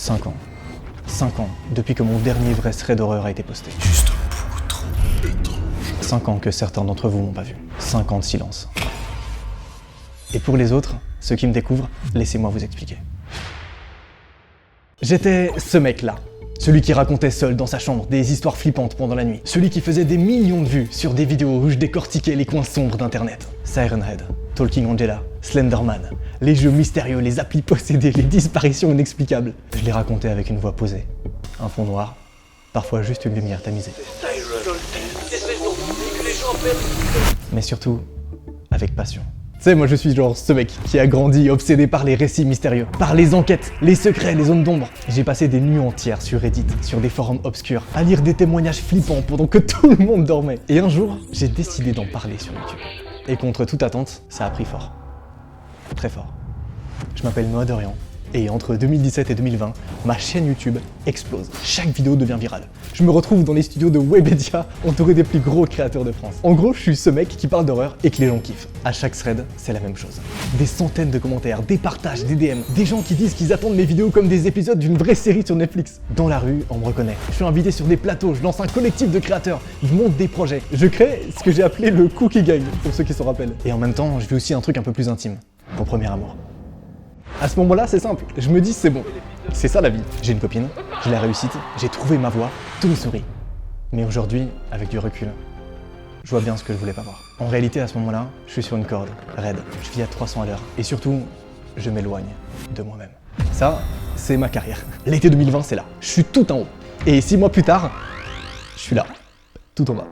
5 ans. 5 ans depuis que mon dernier vrai thread d'horreur a été posté. Juste beaucoup trop étrange. 5 ans que certains d'entre vous m'ont pas vu. 5 ans de silence. Et pour les autres, ceux qui me découvrent, laissez-moi vous expliquer. J'étais ce mec-là. Celui qui racontait seul dans sa chambre des histoires flippantes pendant la nuit. Celui qui faisait des millions de vues sur des vidéos où je décortiquais les coins sombres d'internet. Siren Head, Talking Angela, Slenderman, les jeux mystérieux, les applis possédés, les disparitions inexplicables. Je les racontais avec une voix posée, un fond noir, parfois juste une lumière tamisée. Mais surtout, avec passion. Tu sais, moi je suis genre ce mec qui a grandi obsédé par les récits mystérieux, par les enquêtes, les secrets, les zones d'ombre. J'ai passé des nuits entières sur Reddit, sur des forums obscurs, à lire des témoignages flippants pendant que tout le monde dormait. Et un jour, j'ai décidé d'en parler sur YouTube. Et contre toute attente, ça a pris fort. Très fort. Je m'appelle Noah Dorian. Et entre 2017 et 2020, ma chaîne YouTube explose. Chaque vidéo devient virale. Je me retrouve dans les studios de Webedia, entouré des plus gros créateurs de France. En gros, je suis ce mec qui parle d'horreur et que les gens kiffent. À chaque thread, c'est la même chose. Des centaines de commentaires, des partages, des DM, des gens qui disent qu'ils attendent mes vidéos comme des épisodes d'une vraie série sur Netflix. Dans la rue, on me reconnaît. Je suis invité sur des plateaux, je lance un collectif de créateurs, je monte des projets. Je crée ce que j'ai appelé le Cookie Gang, pour ceux qui s'en rappellent. Et en même temps, je vis aussi un truc un peu plus intime. Mon premier amour. À ce moment-là, c'est simple. Je me dis, c'est bon. C'est ça la vie. J'ai une copine, j'ai la réussite, j'ai trouvé ma voie, tout me sourit. Mais aujourd'hui, avec du recul, je vois bien ce que je voulais pas voir. En réalité, à ce moment-là, je suis sur une corde, raide. Je vis à 300 à l'heure. Et surtout, je m'éloigne de moi-même. Ça, c'est ma carrière. L'été 2020, c'est là. Je suis tout en haut. Et 6 mois plus tard, je suis là, tout en bas.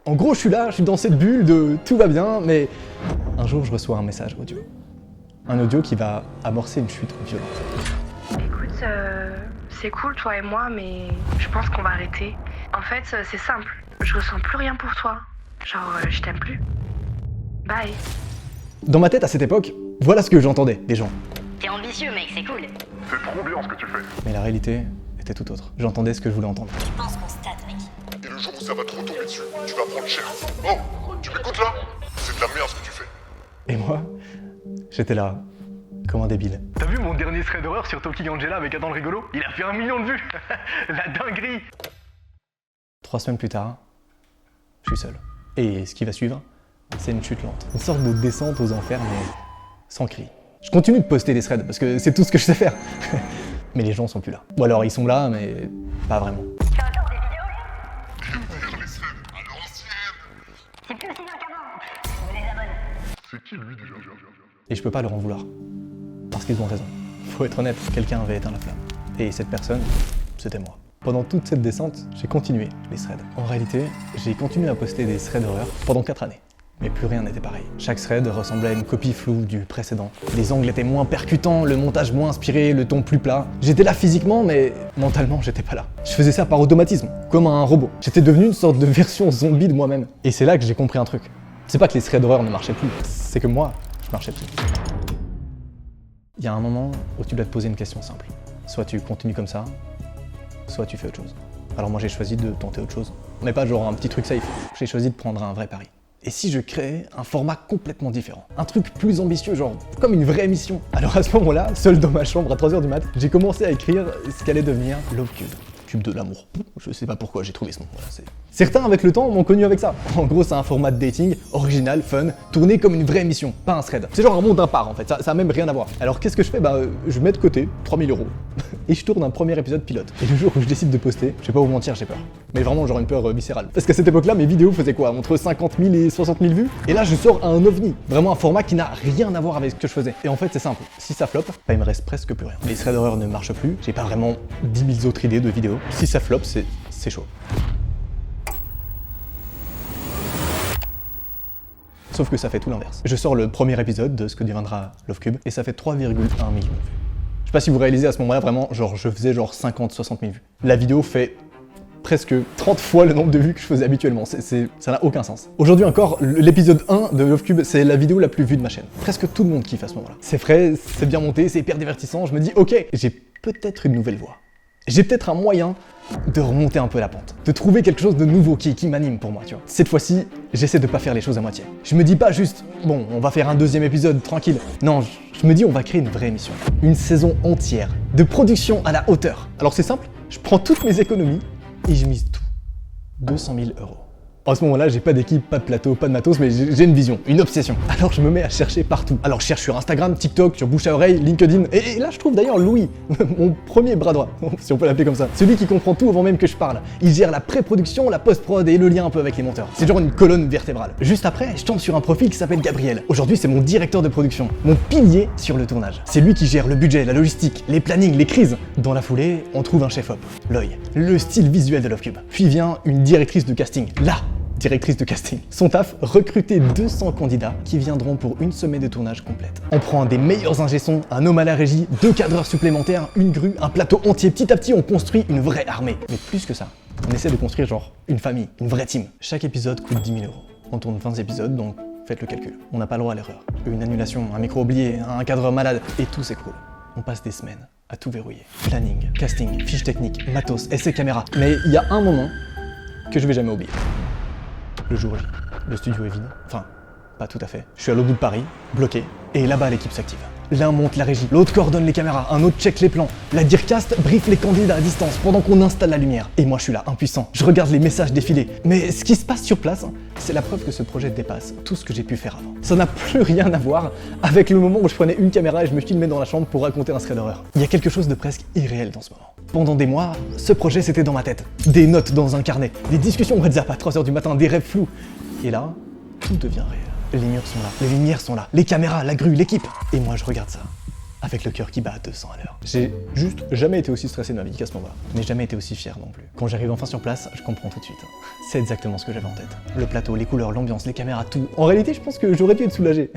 En gros, je suis là, je suis dans cette bulle de tout va bien, mais un jour, je reçois un message audio. Un audio qui va amorcer une chute violente. Écoute, c'est cool toi et moi, mais je pense qu'on va arrêter. En fait, c'est simple. Je ressens plus rien pour toi. Genre, je t'aime plus. Bye. Dans ma tête à cette époque, voilà ce que j'entendais des gens. T'es ambitieux, mec, c'est cool. C'est trop bien ce que tu fais. Mais la réalité était tout autre. J'entendais ce que je voulais entendre. Tu penses qu'on se tâte, mec. Et le jour où ça va trop tomber dessus, tu vas prendre cher. Oh, tu m'écoutes là? C'est de la merde ce que tu fais. Et moi, j'étais là, comme un débile. T'as vu mon dernier thread d'horreur sur Talking Angela avec Adam le rigolo? Il a fait 1 million de vues. La dinguerie. 3 semaines plus tard, je suis seul. Et ce qui va suivre, c'est une chute lente. Une sorte de descente aux enfers, mais sans cri. Je continue de poster des threads, parce que c'est tout ce que je sais faire. Mais les gens sont plus là. Ou alors ils sont là, mais pas vraiment. Tu fais encore des vidéos? Derrière les scènes, à l'ancienne. C'est plus aussi bien qu'avant. Je me les abonne. C'est qui lui déjà? Et je peux pas leur en vouloir. Parce qu'ils ont raison. Faut être honnête, quelqu'un avait éteint la flamme. Et cette personne, c'était moi. Pendant toute cette descente, j'ai continué les threads. En réalité, j'ai continué à poster des threads d'horreur pendant 4 années. Mais plus rien n'était pareil. Chaque thread ressemblait à une copie floue du précédent. Les angles étaient moins percutants, le montage moins inspiré, le ton plus plat. J'étais là physiquement, mais mentalement, j'étais pas là. Je faisais ça par automatisme, comme un robot. J'étais devenu une sorte de version zombie de moi-même. Et c'est là que j'ai compris un truc. C'est pas que les threads d'horreur ne marchaient plus, c'est que moi, je marchais plus. Il y a un moment où tu dois te poser une question simple. Soit tu continues comme ça, soit tu fais autre chose. Alors moi j'ai choisi de tenter autre chose. Mais pas genre un petit truc safe, j'ai choisi de prendre un vrai pari. Et si je créais un format complètement différent? Un truc plus ambitieux, genre comme une vraie émission. Alors à ce moment-là, seul dans ma chambre à 3h du mat, j'ai commencé à écrire ce qu'allait devenir Love Cube. Cube de l'amour. Je sais pas pourquoi j'ai trouvé ce nom. Voilà, certains avec le temps m'ont connu avec ça. En gros, c'est un format de dating original, fun, tourné comme une vraie émission, pas un thread. C'est genre un monde impart en fait, ça a même rien à voir. Alors qu'est-ce que je fais? Je mets de côté 3000 € et je tourne un premier épisode pilote. Et le jour où je décide de poster, je vais pas vous mentir, j'ai peur. Mais vraiment genre une peur viscérale. Parce qu'à cette époque-là, mes vidéos faisaient quoi? Entre 50 000 et 60 000 vues. Et là, je sors un ovni. Vraiment un format qui n'a rien à voir avec ce que je faisais. Et en fait, c'est simple. Si ça floppe, il me reste presque plus rien. Les threads d'horreur ne marchent plus. J'ai pas vraiment 10 000 autres idées de vidéos. Si ça floppe, c'est chaud. Sauf que ça fait tout l'inverse. Je sors le premier épisode de ce que deviendra Love Cube et ça fait 3,1 millions de vues. Je sais pas si vous réalisez à ce moment-là, vraiment, genre je faisais genre 50-60 000 vues. La vidéo fait presque 30 fois le nombre de vues que je faisais habituellement. Ça n'a aucun sens. Aujourd'hui encore, l'épisode 1 de Love Cube, c'est la vidéo la plus vue de ma chaîne. Presque tout le monde kiffe à ce moment-là. C'est frais, c'est bien monté, c'est hyper divertissant. Je me dis, ok, j'ai peut-être une nouvelle voie. J'ai peut-être un moyen de remonter un peu la pente, de trouver quelque chose de nouveau qui m'anime pour moi, tu vois. Cette fois-ci, j'essaie de pas faire les choses à moitié. Je me dis pas juste, bon, on va faire un deuxième épisode tranquille. Non, je me dis on va créer une vraie émission. Une saison entière de production à la hauteur. Alors c'est simple, je prends toutes mes économies et je mise tout. 200 000 €. À ce moment-là, j'ai pas d'équipe, pas de plateau, pas de matos, mais j'ai une vision, une obsession. Alors je me mets à chercher partout. Alors je cherche sur Instagram, TikTok, sur bouche à oreille, LinkedIn. Et là, je trouve d'ailleurs Louis, mon premier bras droit, si on peut l'appeler comme ça. Celui qui comprend tout avant même que je parle. Il gère la pré-production, la post-prod et le lien un peu avec les monteurs. C'est genre une colonne vertébrale. Juste après, je tombe sur un profil qui s'appelle Gabriel. Aujourd'hui, c'est mon directeur de production, mon pilier sur le tournage. C'est lui qui gère le budget, la logistique, les plannings, les crises. Dans la foulée, on trouve un chef-op, Loï, le style visuel de Love Cube. Puis vient une directrice de casting, là. Directrice de casting. Son taf, recruter 200 candidats qui viendront pour une semaine de tournage complète. On prend des meilleurs ingé-sons, un homme à la régie, 2 cadreurs supplémentaires, une grue, un plateau entier. Petit à petit, on construit une vraie armée. Mais plus que ça, on essaie de construire genre une famille, une vraie team. Chaque épisode coûte 10 000 €. On tourne 20 épisodes, donc faites le calcul. On n'a pas le droit à l'erreur. Une annulation, un micro oublié, un cadreur malade, et tout s'écroule. On passe des semaines à tout verrouiller. Planning, casting, fiches techniques, matos, essais caméra. Mais il y a un moment que je vais jamais oublier. Le jour J, le studio est vide, enfin, pas tout à fait. Je suis à l'autre bout de Paris, bloqué, et là-bas l'équipe s'active. L'un monte la régie, l'autre coordonne les caméras, un autre check les plans. La Dircast briefe les candidats à distance pendant qu'on installe la lumière. Et moi je suis là, impuissant. Je regarde les messages défiler. Mais ce qui se passe sur place, c'est la preuve que ce projet dépasse tout ce que j'ai pu faire avant. Ça n'a plus rien à voir avec le moment où je prenais une caméra et je me filmais dans la chambre pour raconter un thread d'horreur. Il y a quelque chose de presque irréel dans ce moment. Pendant des mois, ce projet c'était dans ma tête. Des notes dans un carnet, des discussions WhatsApp à 3h du matin, des rêves flous. Et là, tout devient réel. Les murs sont là, les lumières sont là, les caméras, la grue, l'équipe. Et moi je regarde ça, avec le cœur qui bat à 200 à l'heure. J'ai juste jamais été aussi stressé de ma vie qu'à ce moment-là, mais jamais été aussi fier non plus. Quand j'arrive enfin sur place, je comprends tout de suite. C'est exactement ce que j'avais en tête. Le plateau, les couleurs, l'ambiance, les caméras, tout. En réalité, je pense que j'aurais dû être soulagé.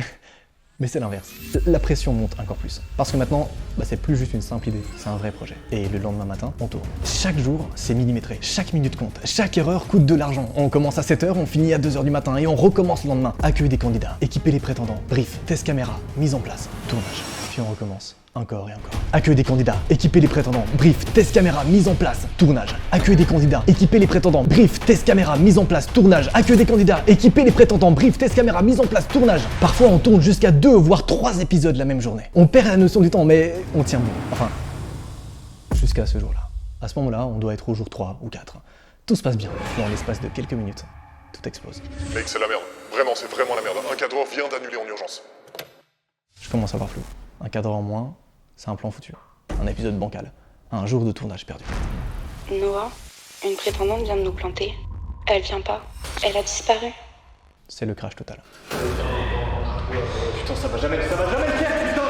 Mais c'est l'inverse. La pression monte encore plus. Parce que maintenant, c'est plus juste une simple idée, c'est un vrai projet. Et le lendemain matin, on tourne. Chaque jour, c'est millimétré. Chaque minute compte. Chaque erreur coûte de l'argent. On commence à 7h, on finit à 2h du matin et on recommence le lendemain. Accueil des candidats, équiper les prétendants, brief, test caméra, mise en place, tournage. Puis on recommence. Encore et encore. Accueil des candidats, équiper les prétendants, brief, test caméra, mise en place, tournage. Accueil des candidats, équiper les prétendants, brief, test caméra, mise en place, tournage. Accueil des candidats, équiper les prétendants, brief, test caméra, mise en place, tournage. Parfois on tourne jusqu'à 2 voire 3 épisodes la même journée. On perd la notion du temps, mais on tient bon. Enfin, jusqu'à ce jour-là. À ce moment-là, on doit être au jour 3 ou 4. Tout se passe bien. Dans l'espace de quelques minutes, tout explose. Mec, c'est la merde. Vraiment, c'est vraiment la merde. Un cadreur vient d'annuler en urgence. Je commence à voir flou. Un cadreur en moins, c'est un plan foutu. Un épisode bancal. Un jour de tournage perdu. Noah, une prétendante vient de nous planter. Elle vient pas. Elle a disparu. C'est le crash total. Putain, ça va jamais le faire, putain.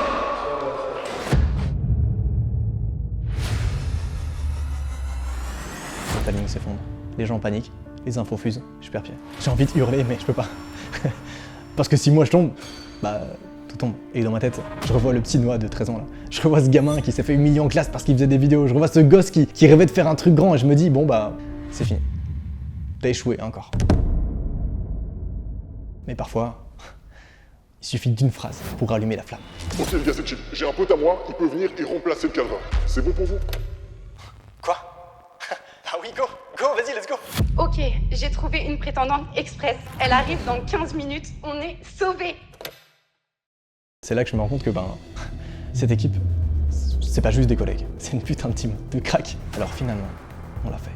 Le planning s'effondre. Les gens paniquent, les infos fusent, je perds pied. J'ai envie de hurler, mais je peux pas. Parce que si moi je tombe, tout tombe. Et dans ma tête, je revois le petit Noah de 13 ans là. Je revois ce gamin qui s'est fait humilier en classe parce qu'il faisait des vidéos. Je revois ce gosse qui rêvait de faire un truc grand et je me dis, bon c'est fini. T'as échoué encore. Mais parfois, il suffit d'une phrase pour rallumer la flamme. Ok les gars, c'est chill. J'ai un pote à moi, il peut venir et remplacer le cadreur. C'est bon pour vous? Quoi? Ah oui, go, vas-y, let's go. Ok, j'ai trouvé une prétendante express. Elle arrive dans 15 minutes, on est sauvés. C'est là que je me rends compte que cette équipe, c'est pas juste des collègues, c'est une putain de team, de crack. Alors finalement, on l'a fait.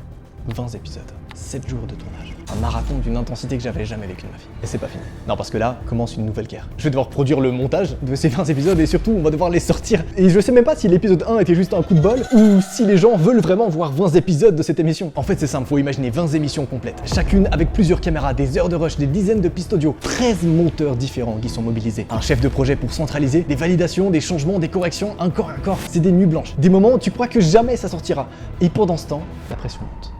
20 épisodes, 7 jours de tournage. Un marathon d'une intensité que j'avais jamais vécu de ma vie. Et c'est pas fini. Non, parce que là commence une nouvelle guerre. Je vais devoir produire le montage de ces 20 épisodes et surtout, on va devoir les sortir. Et je sais même pas si l'épisode 1 était juste un coup de bol ou si les gens veulent vraiment voir 20 épisodes de cette émission. En fait, c'est simple, faut imaginer 20 émissions complètes. Chacune avec plusieurs caméras, des heures de rush, des dizaines de pistes audio, 13 monteurs différents qui sont mobilisés. Un chef de projet pour centraliser, des validations, des changements, des corrections, encore et encore. C'est des nuits blanches. Des moments où tu crois que jamais ça sortira. Et pendant ce temps, la pression monte.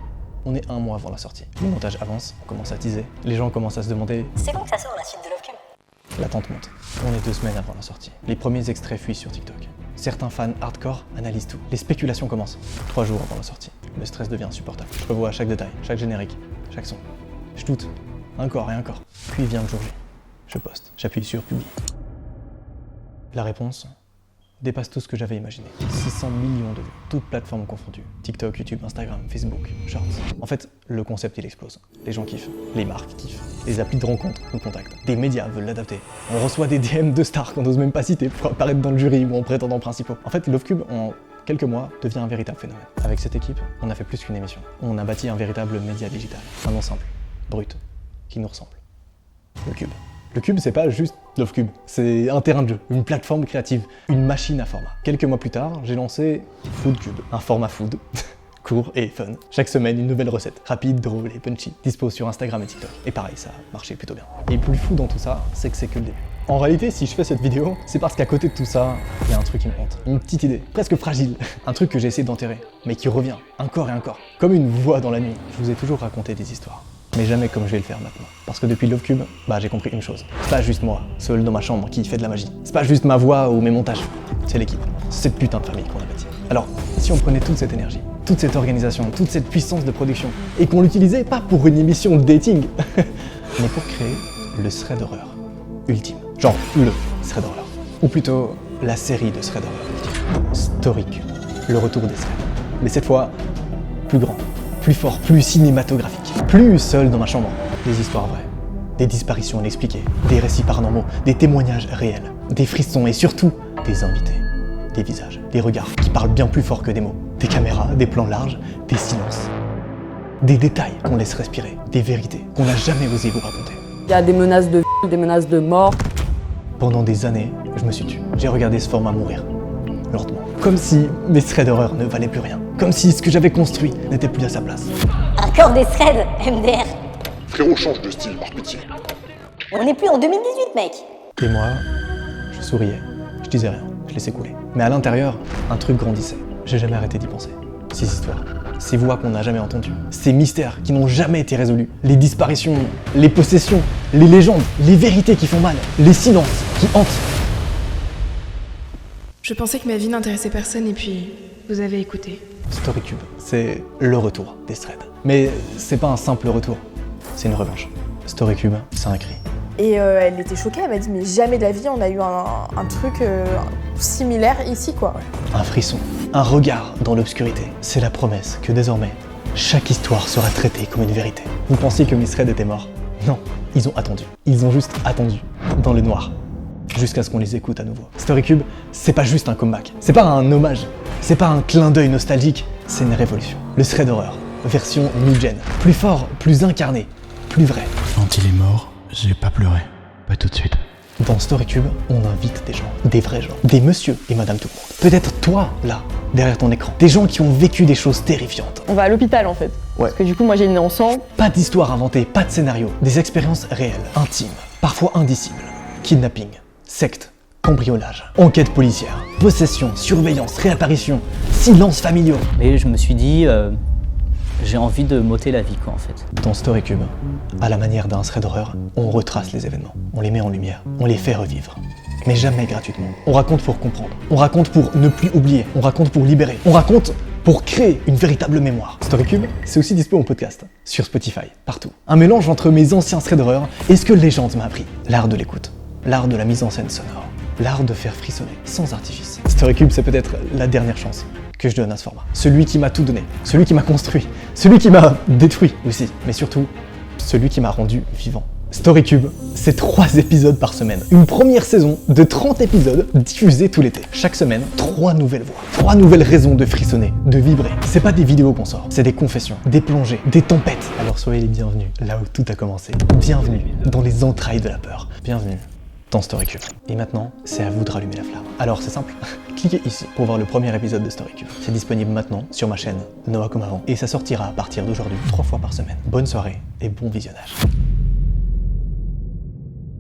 On est 1 mois avant la sortie. Le montage avance, on commence à teaser. Les gens commencent à se demander... C'est bon que ça sort la suite de Love Cube. L'attente monte. On est 2 semaines avant la sortie. Les premiers extraits fuient sur TikTok. Certains fans hardcore analysent tout. Les spéculations commencent. 3 jours avant la sortie. Le stress devient insupportable. Je revois chaque détail, chaque générique, chaque son. Je doute. Encore et encore. Puis vient le jour J. Je poste. J'appuie sur publier. La réponse, dépasse tout ce que j'avais imaginé. 600 millions de vues, toutes plateformes confondues. TikTok, YouTube, Instagram, Facebook, Shorts. En fait, le concept il explose. Les gens kiffent, les marques kiffent, les applis de rencontre nous contactent, des médias veulent l'adapter. On reçoit des DM de stars qu'on n'ose même pas citer pour apparaître dans le jury ou en prétendants principaux. En fait, Love Cube, en quelques mois, devient un véritable phénomène. Avec cette équipe, on a fait plus qu'une émission. On a bâti un véritable média digital. Un nom simple, brut, qui nous ressemble. Le Cube. Le Cube, c'est pas juste Love Cube, c'est un terrain de jeu, une plateforme créative, une machine à format. Quelques mois plus tard, j'ai lancé Food Cube, un format food, court et fun. Chaque semaine, une nouvelle recette, rapide, drôle et punchy, dispo sur Instagram et TikTok. Et pareil, ça a marché plutôt bien. Et le plus fou dans tout ça, c'est que c'est que le début. En réalité, si je fais cette vidéo, c'est parce qu'à côté de tout ça, il y a un truc qui me hante. Une petite idée, presque fragile. Un truc que j'ai essayé d'enterrer, mais qui revient, encore et encore. Comme une voix dans la nuit. Je vous ai toujours raconté des histoires. Mais jamais comme je vais le faire maintenant. Parce que depuis Love Cube, j'ai compris une chose. C'est pas juste moi, seul dans ma chambre, qui fait de la magie. C'est pas juste ma voix ou mes montages. C'est l'équipe. C'est cette putain de famille qu'on a bâtie. Alors, si on prenait toute cette énergie, toute cette organisation, toute cette puissance de production, et qu'on l'utilisait pas pour une émission de dating, mais pour créer le thread d'horreur ultime. Genre, le thread d'horreur. Ou plutôt, la série de thread d'horreur ultime. Story Cube. Le retour des threads. Mais cette fois, plus grand, plus fort, plus cinématographique. Plus seul dans ma chambre. Des histoires vraies, des disparitions inexpliquées, des récits paranormaux, des témoignages réels, des frissons et surtout des invités, des visages, des regards qui parlent bien plus fort que des mots, des caméras, des plans larges, des silences, des détails qu'on laisse respirer, des vérités qu'on n'a jamais osé vous raconter. Il y a des menaces de viol, des menaces de mort. Pendant des années, je me suis tué. J'ai regardé ce format mourir, lentement. Comme si mes threads d'horreur ne valaient plus rien. Comme si ce que j'avais construit n'était plus à sa place. Encore des threads, MDR. Frérot, change de style, par pitié. On n'est plus en 2018, mec. Et moi, je souriais. Je disais rien, je laissais couler. Mais à l'intérieur, un truc grandissait. J'ai jamais arrêté d'y penser. Ces histoires, ces voix qu'on n'a jamais entendues, ces mystères qui n'ont jamais été résolus, les disparitions, les possessions, les légendes, les vérités qui font mal, les silences qui hantent. Je pensais que ma vie n'intéressait personne et puis vous avez écouté. Story Cube, c'est le retour des threads. Mais c'est pas un simple retour, c'est une revanche. Story Cube, c'est un cri. Et elle était choquée, elle m'a dit mais jamais de la vie on a eu un truc similaire ici quoi. Un frisson, un regard dans l'obscurité. C'est la promesse que désormais, chaque histoire sera traitée comme une vérité. Vous pensiez que mes threads étaient morts? Non, ils ont attendu. Ils ont juste attendu, dans le noir, jusqu'à ce qu'on les écoute à nouveau. Story Cube, c'est pas juste un comeback, c'est pas un hommage, c'est pas un clin d'œil nostalgique, c'est une révolution. Le thread d'horreur, version new-gen, plus fort, plus incarné, plus vrai. Quand il est mort, j'ai pas pleuré. Pas tout de suite. Dans Story Cube, on invite des gens, des vrais gens, des monsieur et madame tout le monde. Peut-être toi, là, derrière ton écran. Des gens qui ont vécu des choses terrifiantes. On va à l'hôpital en fait. Ouais. Parce que du coup moi j'ai une en sang. Pas d'histoire inventée, pas de scénario. Des expériences réelles, intimes, parfois indicibles. Kidnapping, secte, cambriolage, enquête policière, possession, surveillance, réapparition, silences familiaux. Et je me suis dit, j'ai envie de m'ôter la vie quoi en fait. Dans Story Cube, à la manière d'un thread d'horreur, on retrace les événements, on les met en lumière, on les fait revivre. Mais jamais gratuitement. On raconte pour comprendre, on raconte pour ne plus oublier, on raconte pour libérer, on raconte pour créer une véritable mémoire. Story Cube, c'est aussi dispo en podcast, sur Spotify, partout. Un mélange entre mes anciens threads d'horreur et ce que Legend m'a appris. L'art de l'écoute, l'art de la mise en scène sonore, l'art de faire frissonner, sans artifice. Story Cube, c'est peut-être la dernière chance que je donne à ce format. Celui qui m'a tout donné, celui qui m'a construit, celui qui m'a détruit aussi, mais surtout, celui qui m'a rendu vivant. Story Cube, c'est 3 épisodes par semaine. Une première saison de 30 épisodes diffusés tout l'été. Chaque semaine, 3 nouvelles voix, 3 nouvelles raisons de frissonner, de vibrer. C'est pas des vidéos qu'on sort, c'est des confessions, des plongées, des tempêtes. Alors soyez les bienvenus là où tout a commencé. Bienvenue dans les entrailles de la peur. Bienvenue dans Story Cube. Et maintenant, c'est à vous de rallumer la flamme. Alors c'est simple, cliquez ici pour voir le premier épisode de Story Cube. C'est disponible maintenant sur ma chaîne Noah comme avant et ça sortira à partir d'aujourd'hui 3 fois par semaine. Bonne soirée et bon visionnage.